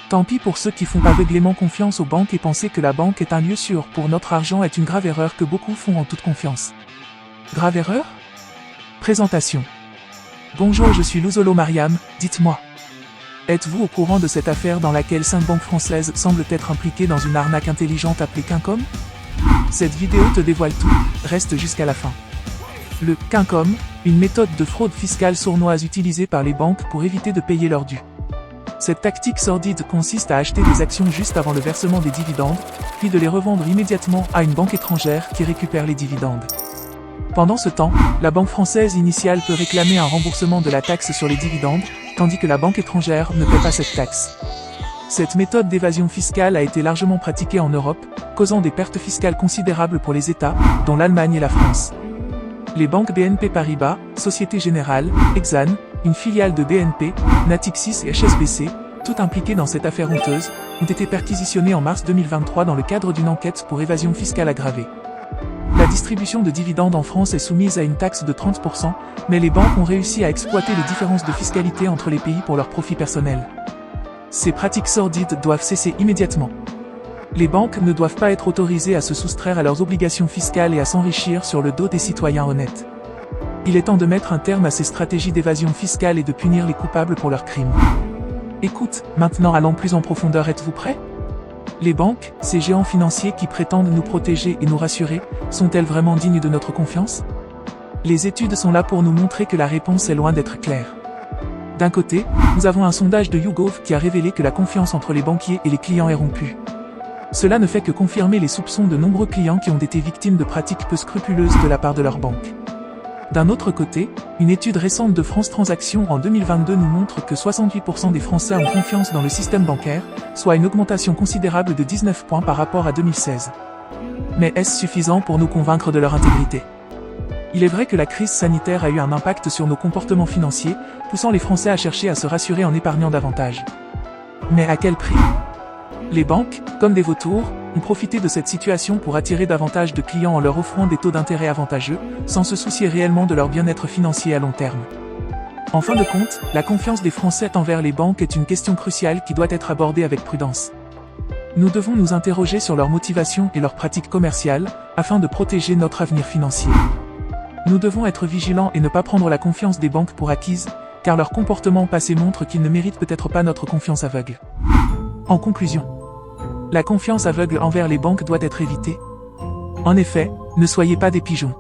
Tant pis pour ceux qui font aveuglément confiance aux banques et penser que la banque est un lieu sûr pour notre argent est une grave erreur que beaucoup font en toute confiance. Grave erreur? Présentation. Bonjour, je suis Luzolo Mariam, dites-moi. Êtes-vous au courant de cette affaire dans laquelle 5 banques françaises semblent être impliquées dans une arnaque intelligente appelée Quincom? Cette vidéo te dévoile tout, reste jusqu'à la fin. Le Quincom, une méthode de fraude fiscale sournoise utilisée par les banques pour éviter de payer leurs dus. Cette tactique sordide consiste à acheter des actions juste avant le versement des dividendes, puis de les revendre immédiatement à une banque étrangère qui récupère les dividendes. Pendant ce temps, la banque française initiale peut réclamer un remboursement de la taxe sur les dividendes, tandis que la banque étrangère ne paie pas cette taxe. Cette méthode d'évasion fiscale a été largement pratiquée en Europe, causant des pertes fiscales considérables pour les États, dont l'Allemagne et la France. Les banques BNP Paribas, Société Générale, Exane, une filiale de BNP, Natixis et HSBC, toutes impliquées dans cette affaire honteuse, ont été perquisitionnées en mars 2023 dans le cadre d'une enquête pour évasion fiscale aggravée. La distribution de dividendes en France est soumise à une taxe de 30%, mais les banques ont réussi à exploiter les différences de fiscalité entre les pays pour leur profit personnel. Ces pratiques sordides doivent cesser immédiatement. Les banques ne doivent pas être autorisées à se soustraire à leurs obligations fiscales et à s'enrichir sur le dos des citoyens honnêtes. Il est temps de mettre un terme à ces stratégies d'évasion fiscale et de punir les coupables pour leurs crimes. Écoute, maintenant allons plus en profondeur, êtes-vous prêts? Les banques, ces géants financiers qui prétendent nous protéger et nous rassurer, sont-elles vraiment dignes de notre confiance? Les études sont là pour nous montrer que la réponse est loin d'être claire. D'un côté, nous avons un sondage de YouGov qui a révélé que la confiance entre les banquiers et les clients est rompue. Cela ne fait que confirmer les soupçons de nombreux clients qui ont été victimes de pratiques peu scrupuleuses de la part de leur banque. D'un autre côté, une étude récente de France Transactions en 2022 nous montre que 68% des Français ont confiance dans le système bancaire, soit une augmentation considérable de 19 points par rapport à 2016. Mais est-ce suffisant pour nous convaincre de leur intégrité? Il est vrai que la crise sanitaire a eu un impact sur nos comportements financiers, poussant les Français à chercher à se rassurer en épargnant davantage. Mais à quel prix? Les banques, comme des vautours, ont profité de cette situation pour attirer davantage de clients en leur offrant des taux d'intérêt avantageux, sans se soucier réellement de leur bien-être financier à long terme. En fin de compte, la confiance des Français envers les banques est une question cruciale qui doit être abordée avec prudence. Nous devons nous interroger sur leurs motivations et leurs pratiques commerciales, afin de protéger notre avenir financier. Nous devons être vigilants et ne pas prendre la confiance des banques pour acquise, car leur comportement passé montre qu'ils ne méritent peut-être pas notre confiance aveugle. En conclusion, la confiance aveugle envers les banques doit être évitée. En effet, ne soyez pas des pigeons.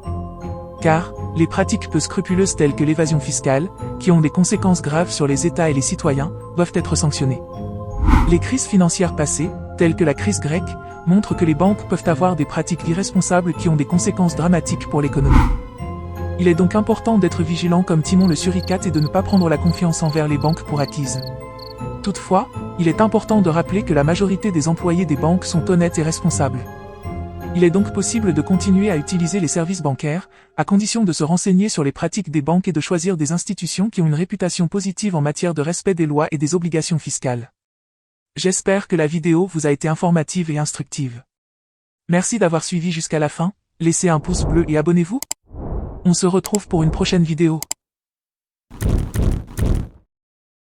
Car, les pratiques peu scrupuleuses telles que l'évasion fiscale, qui ont des conséquences graves sur les États et les citoyens, doivent être sanctionnées. Les crises financières passées, telles que la crise grecque, montrent que les banques peuvent avoir des pratiques irresponsables qui ont des conséquences dramatiques pour l'économie. Il est donc important d'être vigilant comme Timon le suricate et de ne pas prendre la confiance envers les banques pour acquise. Toutefois, il est important de rappeler que la majorité des employés des banques sont honnêtes et responsables. Il est donc possible de continuer à utiliser les services bancaires, à condition de se renseigner sur les pratiques des banques et de choisir des institutions qui ont une réputation positive en matière de respect des lois et des obligations fiscales. J'espère que la vidéo vous a été informative et instructive. Merci d'avoir suivi jusqu'à la fin, laissez un pouce bleu et abonnez-vous. On se retrouve pour une prochaine vidéo.